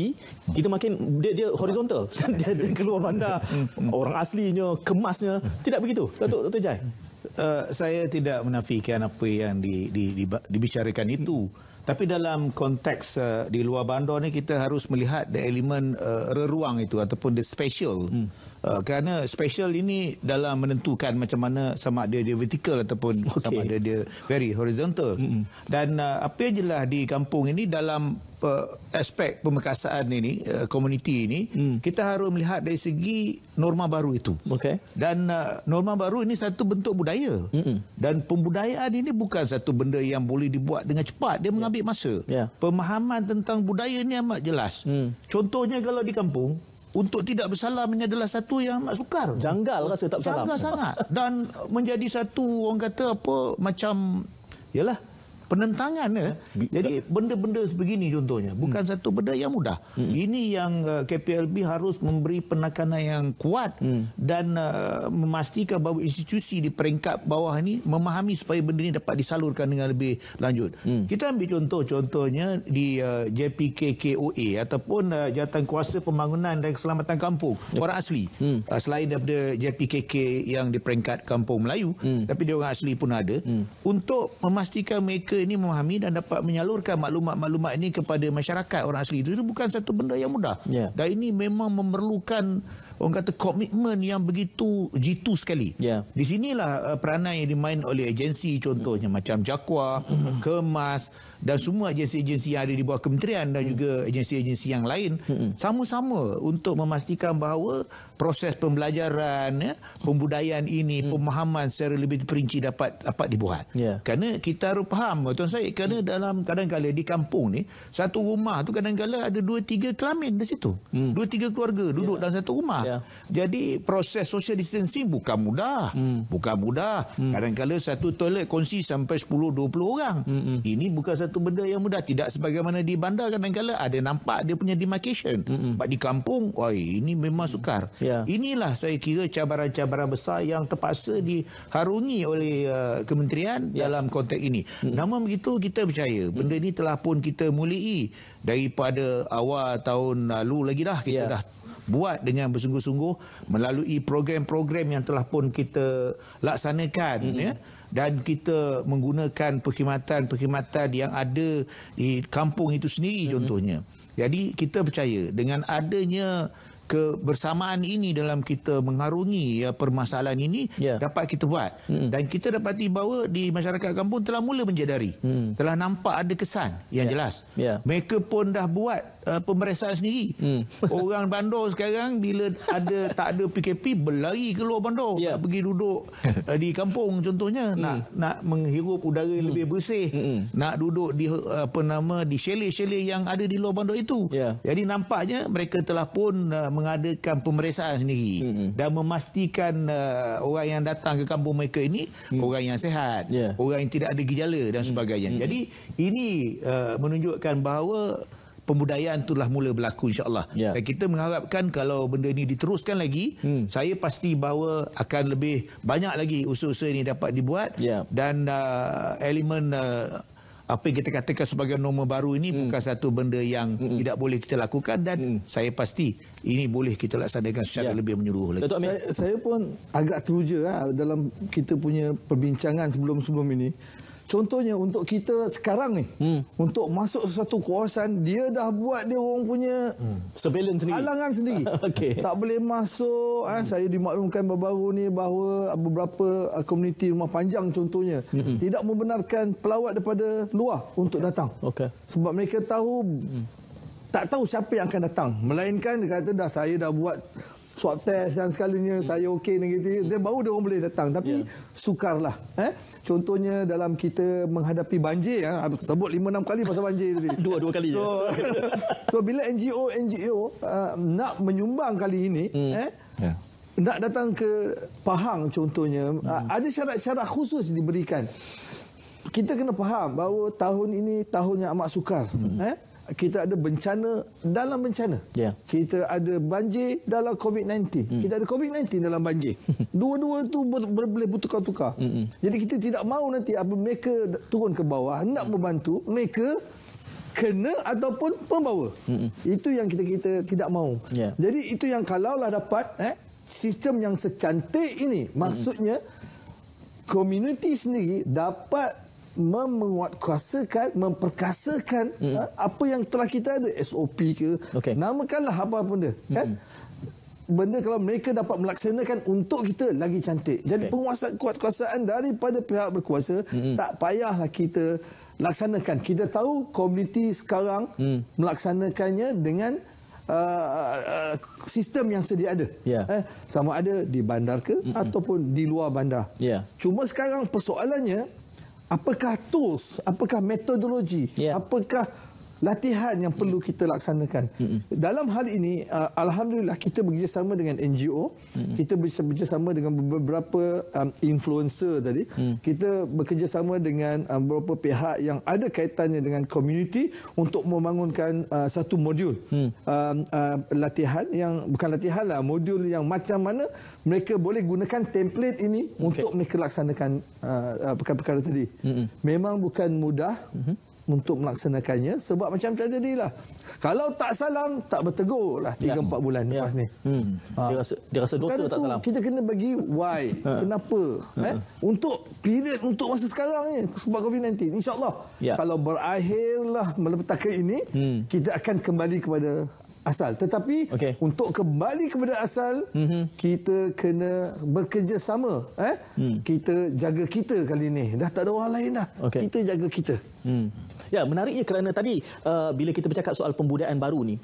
kita makin dia horizontal. Dia keluar bandar, orang aslinya, kemasnya. Tidak begitu, Datuk Jai? Saya tidak menafikan apa yang dibicarakan itu. Tapi dalam konteks di luar bandar ni kita harus melihat the elemen reruang itu ataupun the special. Kerana special ini dalam menentukan macam mana sama ada dia vertical ataupun sama ada dia very horizontal. Dan apa je lah di kampung ini dalam aspek pemekasaan ini, komuniti ini, kita harus melihat dari segi norma baru itu. Dan norma baru ini satu bentuk budaya. Dan pembudayaan ini bukan satu benda yang boleh dibuat dengan cepat. Dia mengambil masa. Pemahaman tentang budaya ini amat jelas. Contohnya kalau di kampung, untuk tidak bersalam ini adalah satu yang amat sukar. Janggal rasa tak bersalam. Janggal sangat. Dan menjadi satu, orang kata apa, macam, yalah, penentangan. Jadi benda-benda sebegini contohnya bukan satu benda yang mudah. Ini yang KPLB harus memberi penekanan yang kuat dan memastikan bahawa institusi di peringkat bawah ini memahami supaya benda ini dapat disalurkan dengan lebih lanjut. Kita ambil contohnya di JPKKOA ataupun Jawatankuasa Pembangunan dan Keselamatan Kampung orang asli. Selain daripada JPKK yang di peringkat Kampung Melayu, tapi dia orang asli pun ada, untuk memastikan mereka ini memahami dan dapat menyalurkan maklumat-maklumat ini kepada masyarakat orang asli itu bukan satu benda yang mudah. Dan ini memang memerlukan orang kata komitmen yang begitu jitu sekali. Di sinilah peranan yang dimain oleh agensi contohnya macam JAKWA, KEMAS dan semua agensi-agensi yang ada di bawah kementerian dan juga agensi-agensi yang lain sama-sama untuk memastikan bahawa proses pembelajaran, pembudayaan ini, pemahaman secara lebih perinci dapat dibuat. Kerana kita harus faham, Tuan Syed, kerana dalam kadang-kadang di kampung ni, satu rumah tu kadang-kadang ada 2-3 kelamin di situ. 2-3 keluarga duduk dalam satu rumah. Jadi proses social distancing bukan mudah. Bukan mudah. Kadang-kadang satu toilet kongsi sampai 10-20 orang. Ini bukan satu benda yang mudah. Tidak sebagaimana di bandar kadang-kadang ada nampak dia punya demarcation. Di kampung, ini memang sukar. Inilah saya kira cabaran-cabaran besar yang terpaksa diharungi oleh kementerian dalam konteks ini. Namun begitu kita percaya benda ini telah pun kita mulai daripada awal tahun lalu lagi dah kita dah buat dengan bersungguh-sungguh melalui program-program yang telah pun kita laksanakan dan kita menggunakan perkhidmatan-perkhidmatan yang ada di kampung itu sendiri contohnya. Jadi kita percaya dengan adanya kebersamaan ini dalam kita mengarungi permasalahan ini dapat kita buat. Dan kita dapati bahawa di masyarakat kampung telah mula menjedari. Telah nampak ada kesan yang jelas. Mereka pun dah buat pemeriksaan sendiri. Orang bandar sekarang bila tak ada PKP berlari keluar bandar. Pergi duduk di kampung contohnya. Nak menghirup udara yang lebih bersih. Nak duduk di di chalet-chalet yang ada di luar bandar itu. Jadi nampaknya mereka telah pun mengadakan pemeriksaan sendiri dan memastikan orang yang datang ke kampung mereka ini orang yang sihat, orang yang tidak ada gejala dan sebagainya. Jadi ini menunjukkan bahawa pembudayaan itulah mula berlaku insya-Allah. Dan kita mengharapkan kalau benda ini diteruskan lagi, saya pasti bahawa akan lebih banyak lagi usaha-usaha ini dapat dibuat dan elemen apa yang kita katakan sebagai norma baru ini bukan satu benda yang tidak boleh kita lakukan dan saya pasti ini boleh kita laksanakan secara lebih menyeluruh lagi. Saya pun agak teruja dalam kita punya perbincangan sebelum-sebelum ini. Contohnya untuk kita sekarang ni, untuk masuk sesuatu kawasan, dia dah buat dia orang punya surveillance sendiri. Halangan sendiri. Tak boleh masuk. Saya dimaklumkan baru-baru ni bahawa beberapa komuniti rumah panjang contohnya tidak membenarkan pelawat daripada luar untuk datang. Sebab mereka tahu tak tahu siapa yang akan datang. Melainkan dia kata saya dah buat swab test dan sekalinya saya okey negatif, dan baru dia orang boleh datang. Tapi sukarlah. Contohnya dalam kita menghadapi banjir, sebut 5-6 kali pasal banjir tadi. Dua kali. So bila NGO nak menyumbang kali ini, nak datang ke Pahang contohnya, ada syarat-syarat khusus diberikan. Kita kena faham bahawa tahun ini tahun yang amat sukar. Kita ada bencana dalam bencana. Kita ada banjir dalam COVID-19. Kita ada COVID-19 dalam banjir. Dua-dua itu boleh bertukar-tukar. Jadi kita tidak mahu nanti apabila mereka turun ke bawah nak membantu, mereka kena ataupun pembawa. Itu yang kita tidak mahu. Jadi itu yang kalaulah dapat sistem yang secantik ini, maksudnya komuniti sendiri dapat menguatkuasakan, memperkasakan apa yang telah kita ada, SOP ke, namakanlah apa pun dia, benda kalau mereka dapat melaksanakan untuk kita lagi cantik. Jadi kuatkuasaan daripada pihak berkuasa tak payahlah kita laksanakan. Kita tahu komuniti sekarang melaksanakannya dengan sistem yang sedia ada. Sama ada di bandar ke ataupun di luar bandar. Cuma sekarang persoalannya, apakah tools, apakah metodologi, apakah latihan yang perlu kita laksanakan. Dalam hal ini, alhamdulillah kita bekerjasama dengan NGO, kita bekerjasama dengan beberapa influencer tadi, kita bekerjasama dengan beberapa pihak yang ada kaitannya dengan community untuk membangunkan satu modul latihan yang bukan latihan lah, modul yang macam mana mereka boleh gunakan template ini untuk mereka laksanakan perkara-perkara tadi. Memang bukan mudah untuk melaksanakannya sebab macam tadilah. Kalau tak salam, tak bertegur lah 3-4 bulan lepas ni. Dia rasa dosa tak salam. Kita kena bagi why, kenapa. Untuk period, untuk masa sekarang ni sebab COVID-19. InsyaAllah kalau berakhirlah malapetaka ini, kita akan kembali kepada asal. Tetapi untuk kembali kepada asal, kita kena bekerjasama. Kita jaga kita kali ni. Dah tak ada orang lain dah. Kita jaga kita. Ya, menariknya kerana tadi bila kita bercakap soal pembudayaan baru ni,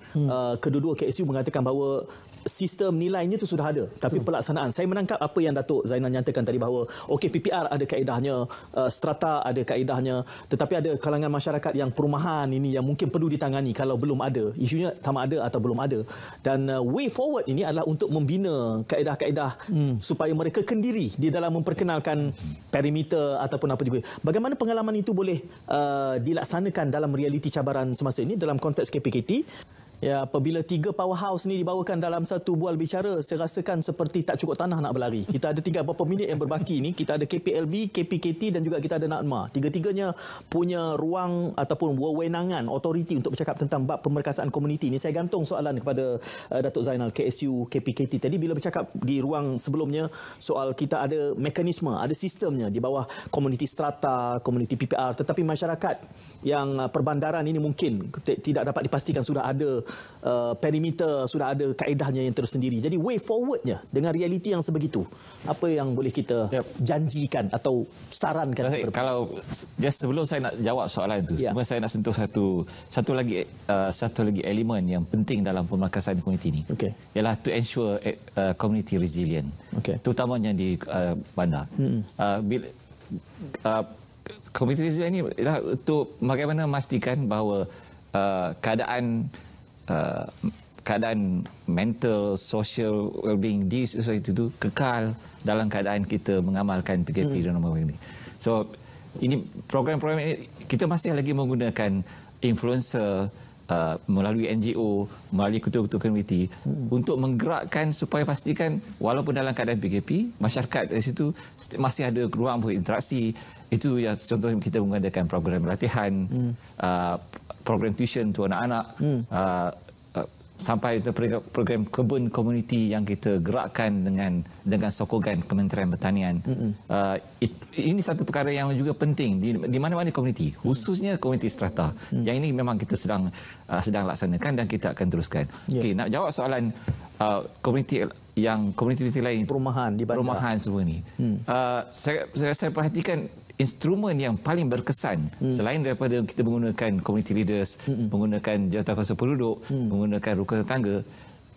kedua-dua KSU mengatakan bahawa sistem nilainya itu sudah ada, tapi pelaksanaan, saya menangkap apa yang Datuk Zainal nyatakan tadi bahawa PPR ada kaedahnya, strata ada kaedahnya, tetapi ada kalangan masyarakat yang perumahan ini yang mungkin perlu ditangani kalau belum ada. Isunya sama ada atau belum ada. Dan way forward ini adalah untuk membina kaedah-kaedah supaya mereka kendiri di dalam memperkenalkan perimeter ataupun apa juga. Bagaimana pengalaman itu boleh dilaksanakan dalam realiti cabaran semasa ini dalam konteks KPKT? Ya, apabila 3 powerhouse ni dibawakan dalam satu bual bicara, saya rasakan seperti tak cukup tanah nak berlari. Kita ada 3 berapa minit yang berbaki ni. Kita ada KPLB, KPKT dan juga kita ada NADMA. Tiga-tiganya punya ruang ataupun wewenangan, autoriti untuk bercakap tentang bab pemerkasaan komuniti ni. Saya gantung soalan kepada Datuk Zainal, KSU, KPKT tadi bila bercakap di ruang sebelumnya soal kita ada mekanisme, ada sistemnya di bawah komuniti strata, komuniti PPR, tetapi masyarakat yang perbandaran ini mungkin tidak dapat dipastikan sudah ada perimeter, sudah ada kaedahnya yang tersendiri. Jadi way forwardnya dengan realiti yang sebegitu, apa yang boleh kita janjikan atau sarankan? Kalau just sebelum saya nak jawab soalan itu, saya nak sentuh satu lagi elemen yang penting dalam pemerkasaan komuniti ini, ialah to ensure community resilient, terutamanya di bandar. Community resilient ini ialah untuk bagaimana memastikan bahawa keadaan mental, social well-being di society itu kekal dalam keadaan kita mengamalkan PKP dan norma ini. So, ini program-program ini kita masih lagi menggunakan influencer melalui NGO, melalui ketua-ketua komuniti untuk menggerakkan supaya pastikan walaupun dalam keadaan PKP, masyarakat di situ masih ada ruang berinteraksi. Itu yang contohnya kita mengadakan program latihan, program tuition untuk anak-anak, sampai program kebun komuniti yang kita gerakkan dengan sokongan Kementerian Pertanian. Ini satu perkara yang juga penting di mana-mana komuniti, khususnya komuniti strata. Yang ini memang kita sedang laksanakan dan kita akan teruskan. Nak jawab soalan komuniti lain, perumahan semua ni. Saya perhatikan instrumen yang paling berkesan selain daripada kita menggunakan community leaders, menggunakan jawatankuasa penduduk, menggunakan rukun tetangga,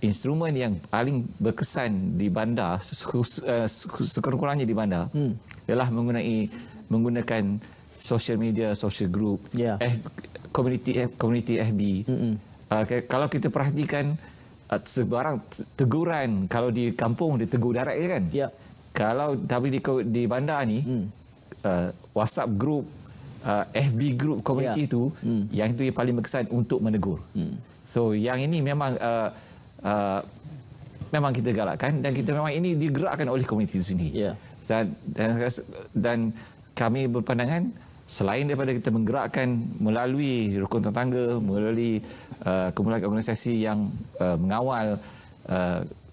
instrumen yang paling berkesan di bandar, sekurang-kurangnya di bandar, ialah menggunakan social media, social group, community FB. Kalau kita perhatikan sebarang teguran, kalau di kampung dia tegur direct je kan. Kalau di bandar ni, WhatsApp group, FB group komuniti itu, yang itu yang paling berkesan untuk menegur. So yang ini memang kita galakkan dan kita memang ini digerakkan oleh komuniti itu sendiri. Dan kami berpandangan selain daripada kita menggerakkan melalui rukun tetangga, melalui kumpulan organisasi yang mengawal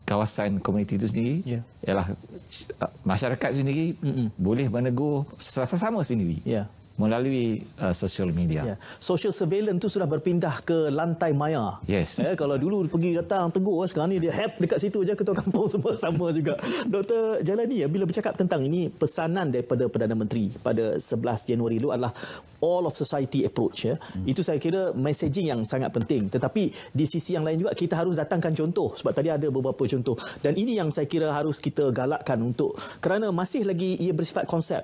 kawasan komuniti itu sendiri, ialah masyarakat sendiri boleh menegur sesama sendiri melalui social media. Social surveillance tu sudah berpindah ke lantai maya. Kalau dulu pergi datang tegur, sekarang ni dia help dekat situ je, ketua kampung semua sama juga. Dr. Jailani, bila bercakap tentang ini, pesanan daripada Perdana Menteri pada 11 Januari itu adalah all of society approach. Itu saya kira messaging yang sangat penting. Tetapi di sisi yang lain juga kita harus datangkan contoh, sebab tadi ada beberapa contoh. Dan ini yang saya kira harus kita galakkan untuk, kerana masih lagi ia bersifat konsep.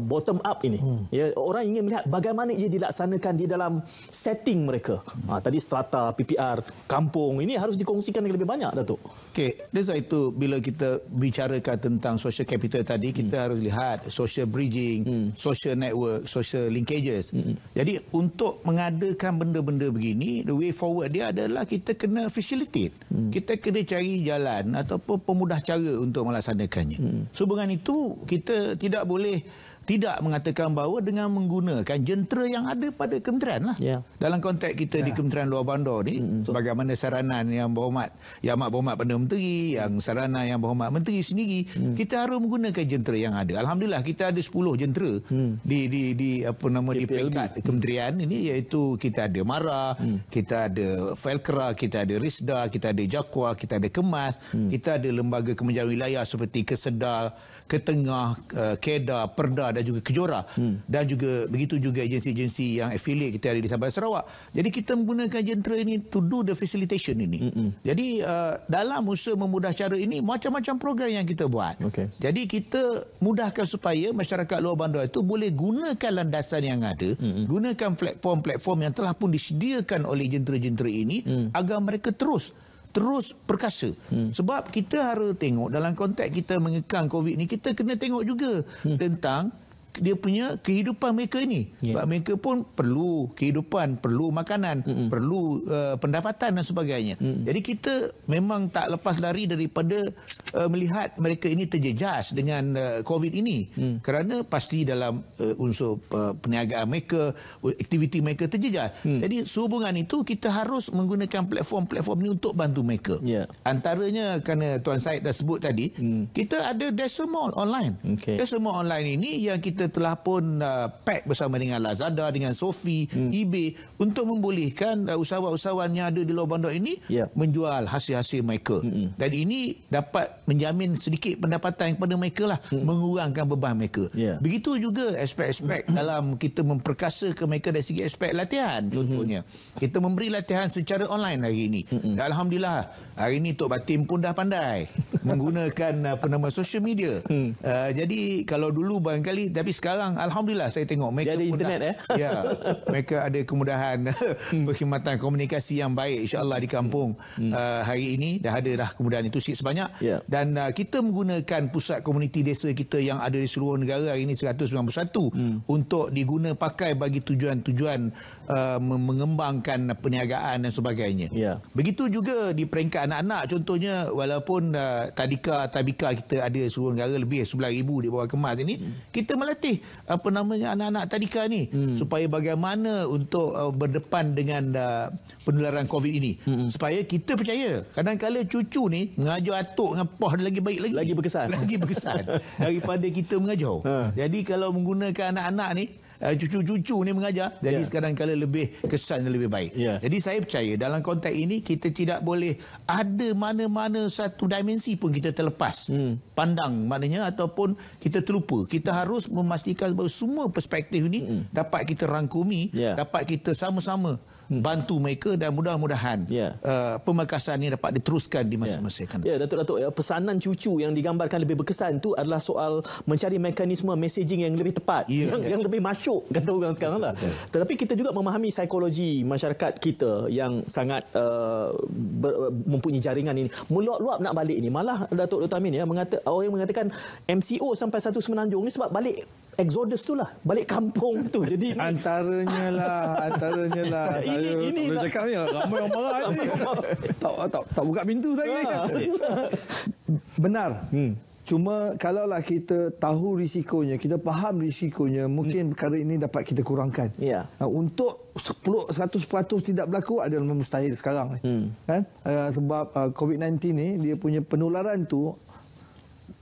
bottom up ini. Ya, orang ingin melihat bagaimana ia dilaksanakan di dalam setting mereka. Tadi strata, PPR, kampung, ini harus dikongsikan dengan lebih banyak, Datuk. Okey, that's why itu bila kita bicarakan tentang social capital tadi, kita harus lihat social bridging, social network, social linkages. Jadi untuk mengadakan benda-benda begini, the way forward dia adalah kita kena facilitate. Kita kena cari jalan ataupun pemudah cara untuk melaksanakannya. So dengan itu kita tidak boleh tidak mengatakan bahawa dengan menggunakan jentera yang ada pada kementerian lah. Yeah. Dalam konteks kita di Kementerian Luar Bandar ni, sebagaimana saranan yang berhormat, yang amat berhormat Perdana Menteri, yang saranan yang berhormat Menteri sendiri, kita harus menggunakan jentera yang ada. Alhamdulillah kita ada 10 jentera di apa nama di peringkat kementerian ini, iaitu kita ada MARA, kita ada Felkra, kita ada Risda, kita ada Jakwa, kita ada Kemas, kita ada lembaga kementerian wilayah seperti Kesedar, Ketengah, Kedah, Perda dan juga Kejora, dan juga begitu juga agensi-agensi yang affiliate kita ada di Sabah Sarawak. Jadi kita menggunakan jentera ini to do the facilitation ini. Jadi dalam usaha memudah cara ini macam-macam program yang kita buat. Okay. Jadi kita mudahkan supaya masyarakat luar bandar itu boleh gunakan landasan yang ada, gunakan platform-platform yang telah pun disediakan oleh jentera-jentera ini agar mereka terus perkasa. Sebab kita harus tengok dalam konteks kita mengekang COVID ni, kita kena tengok juga tentang dia punya kehidupan mereka ini. Sebab mereka pun perlu kehidupan, perlu makanan, perlu pendapatan dan sebagainya. Jadi kita memang tak lepas lari daripada melihat mereka ini terjejas dengan COVID ini. Kerana pasti dalam unsur perniagaan mereka, aktiviti mereka terjejas. Jadi sehubungan itu kita harus menggunakan platform-platform ini untuk bantu mereka. Antaranya kerana Tuan Syed dah sebut tadi, kita ada Desa Mall online. Desa Mall online ini yang kita telah pun pack bersama dengan Lazada, dengan Shopee, eBay untuk membolehkan usahawan-usahawan yang ada di luar bandar ini menjual hasil-hasil mereka. Dan ini dapat menjamin sedikit pendapatan kepada mereka lah, mengurangkan beban mereka. Begitu juga aspek-aspek dalam kita memperkasakan mereka dari segi aspek latihan. Contohnya, kita memberi latihan secara online hari ini. Alhamdulillah, hari ini Tok Batim pun dah pandai menggunakan social media. Jadi kalau dulu barangkali, tapi sekarang alhamdulillah saya tengok mereka ada internet mereka ada kemudahan perkhidmatan komunikasi yang baik insya-Allah di kampung. Hari ini dah ada kemudahan itu sikit sebanyak. Dan kita menggunakan pusat komuniti desa kita yang ada di seluruh negara hari ini 191 untuk diguna pakai bagi tujuan-tujuan mengembangkan perniagaan dan sebagainya. Begitu juga di peringkat anak-anak, contohnya walaupun tabika kita ada seluruh negara lebih 11,000 di bawah Kemas ini, kita melatih anak-anak tadika ni supaya bagaimana untuk berdepan dengan penularan COVID ini. Supaya kita percaya kadang-kadang cucu ni mengajar atuk dengan poh lagi baik lagi berkesan daripada kita mengajar. Jadi kalau menggunakan anak-anak ni, cucu-cucu ni mengajar, jadi kadang-kadang lebih kesan dan lebih baik. Jadi saya percaya dalam konteks ini kita tidak boleh ada mana-mana satu dimensi pun kita terlepas pandang, maknanya ataupun kita terlupa. Kita harus memastikan bahawa semua perspektif ini dapat kita rangkumi, dapat kita sama-sama bantu mereka, dan mudah-mudahan pemekasan ini dapat diteruskan di masa-masa yang akan datang. Datuk, pesanan cucu yang digambarkan lebih berkesan itu adalah soal mencari mekanisme messaging yang lebih tepat, yang lebih masyuk kata orang sekarang lah. Tetapi kita juga memahami psikologi masyarakat kita yang sangat mempunyai jaringan ini. Meluap-luap nak balik ini. Malah Datuk Dr. Amin orang yang mengatakan MCO sampai satu Semenanjung ni sebab balik exodus tu lah, balik kampung tu. Jadi antaranya lah. Ini boleh cakap ni ramai orang marah ni. Tak buka pintu lagi. Benar. Cuma kalaulah kita tahu risikonya, kita faham risikonya, mungkin perkara ini dapat kita kurangkan. Untuk 100% tidak berlaku adalah mustahil sekarang ni. Kan? Sebab COVID-19 ni dia punya penularan tu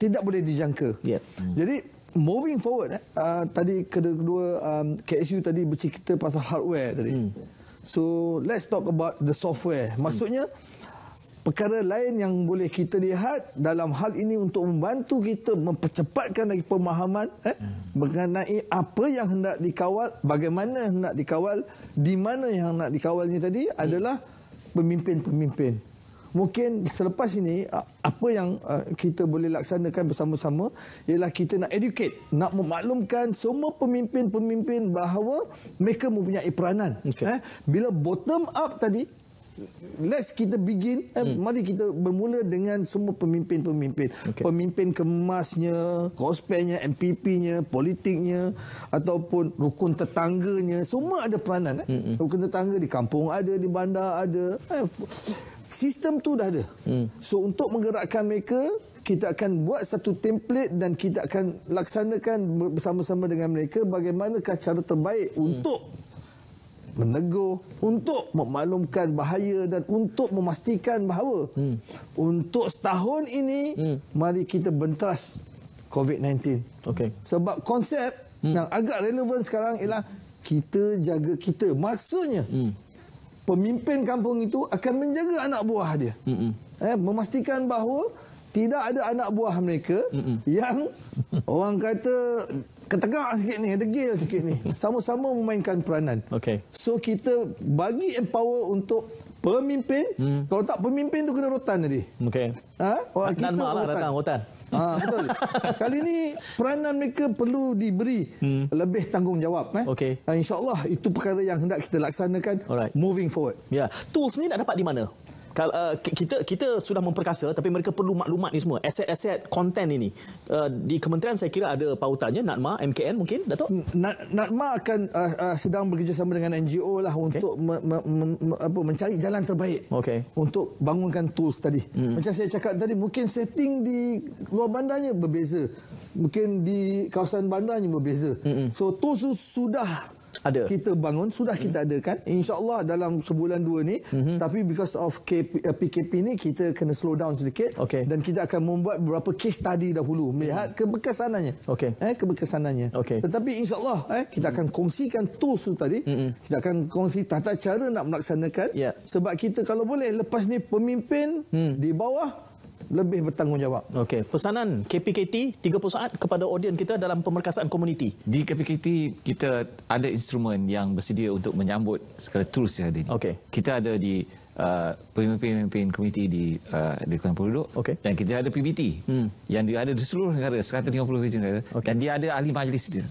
tidak boleh dijangka. Jadi moving forward, tadi kedua KSU tadi bercerita pasal hardware tadi. So let's talk about the software. Maksudnya perkara lain yang boleh kita lihat dalam hal ini untuk membantu kita mempercepatkan lagi pemahaman mengenai apa yang hendak dikawal, bagaimana hendak dikawal, di mana yang hendak dikawalnya tadi adalah pemimpin-pemimpin. mungkin selepas ini apa yang kita boleh laksanakan bersama-sama ialah kita nak educate, nak memaklumkan semua pemimpin-pemimpin bahawa mereka mempunyai peranan. Bila bottom up tadi, let's kita begin. Mari kita bermula dengan semua pemimpin-pemimpin. Pemimpin kemasnya, kospeknya, MPP-nya, politiknya, ataupun rukun tetangganya. Semua ada peranan. Rukun tetangga di kampung ada, di bandar ada. Sistem tu dah ada. So untuk menggerakkan mereka, kita akan buat satu template dan kita akan laksanakan bersama-sama dengan mereka bagaimanakah cara terbaik untuk menegur, untuk memaklumkan bahaya dan untuk memastikan bahawa untuk setahun ini mari kita benteras COVID-19. Sebab konsep yang agak relevan sekarang ialah kita jaga kita. Maksudnya pemimpin kampung itu akan menjaga anak buah dia. Memastikan bahawa tidak ada anak buah mereka yang orang kata ketegak sikit ni, degil sikit ni. Sama-sama memainkan peranan. So kita bagi empower untuk pemimpin. Kalau tak pemimpin tu kena rotan tadi. Kita rotan. Betul. Kali ni peranan mereka perlu diberi lebih tanggungjawab. InsyaAllah itu perkara yang hendak kita laksanakan moving forward. Tools ni nak dapat di mana? Kita sudah memperkasa, tapi mereka perlu maklumat ni semua, aset-aset konten ini. Di kementerian saya kira ada pautannya, NADMA, MKN mungkin, Datuk? NADMA akan sedang bekerjasama dengan NGO lah untuk mencari jalan terbaik untuk bangunkan tools tadi. Macam saya cakap tadi, mungkin setting di luar bandarnya berbeza, mungkin di kawasan bandarnya berbeza. So tools tu sudah ada, kita bangun, sudah kita adakan, insyaAllah dalam sebulan dua ni. Tapi because of PKP ni kita kena slow down sedikit. Dan kita akan membuat beberapa case study dahulu melihat keberkesanannya. Keberkesanannya. Tetapi insyaAllah kita akan kongsikan tools tu tadi. Kita akan kongsi tata cara nak melaksanakan. Sebab kita kalau boleh lepas ni pemimpin di bawah lebih bertanggungjawab. Pesanan KPKT 30 saat kepada audien kita dalam pemerkasaan komuniti. Di KPKT kita ada instrumen yang bersedia untuk menyambut segala tools yang ada ini. Kita ada di pemimpin-pemimpin komuniti di Kuala Penduduk, dan kita ada PBT yang dia ada di seluruh negara, 150 negara, dan dia ada ahli majlis dia.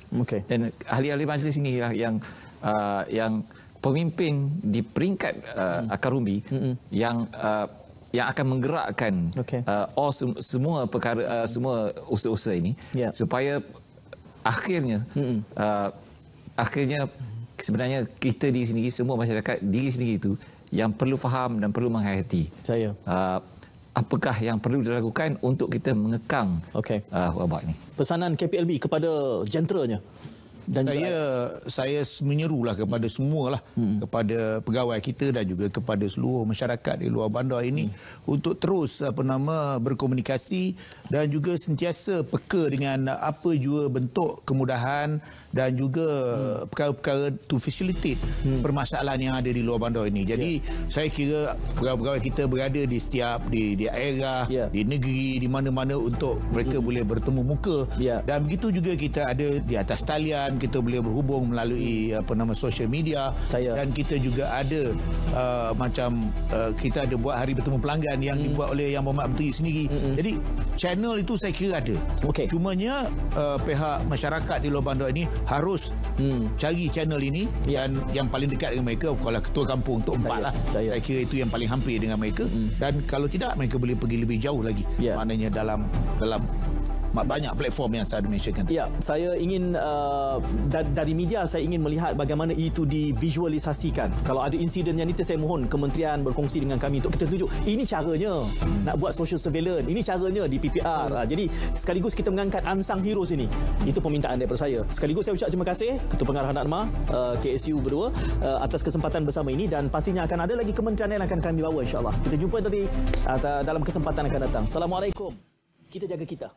Dan ahli-ahli majlis ini yang pemimpin di peringkat akar umbi yang akan menggerakkan semua perkara, semua usaha-usaha ini supaya akhirnya sebenarnya kita di sini, semua masyarakat diri sendiri itu yang perlu faham dan perlu menghayati apakah yang perlu dilakukan untuk kita mengekang wabak ini. Pesanan KPLB kepada jenteranya. Dan saya menyerulah kepada semualah, kepada pegawai kita dan juga kepada seluruh masyarakat di luar bandar ini untuk terus berkomunikasi dan juga sentiasa peka dengan apa jua bentuk kemudahan dan juga perkara-perkara to facilitate permasalahan yang ada di luar bandar ini. Jadi saya kira pegawai-pegawai kita berada di setiap di daerah, di negeri, di mana-mana untuk mereka boleh bertemu muka. Dan begitu juga kita ada di atas talian, kita boleh berhubung melalui social media. Dan kita juga ada kita ada buat hari bertemu pelanggan yang dibuat oleh Yang Berhormat Menteri sendiri. Jadi channel itu saya kira ada. Cumanya pihak masyarakat di luar bandar ini harus cari channel ini dan yang paling dekat dengan mereka, kalau ketua kampung untuk 4 lah. Saya kira itu yang paling hampir dengan mereka. Dan kalau tidak, mereka boleh pergi lebih jauh lagi. Maknanya dalam banyak platform yang saya mentionkan. Saya ingin dari media saya ingin melihat bagaimana itu divisualisasikan. Kalau ada insiden yang itu, saya mohon kementerian berkongsi dengan kami untuk kita tunjuk ini caranya nak buat social surveillance, ini caranya di PPR. Jadi sekaligus kita mengangkat unsung heroes ini. Itu permintaan daripada saya. Sekaligus saya ucap terima kasih Ketua Pengarah NADMA, KSU berdua atas kesempatan bersama ini, dan pastinya akan ada lagi kementerian yang akan kami bawa, insya-Allah. Kita jumpa dalam kesempatan akan datang. Assalamualaikum. Kita jaga kita.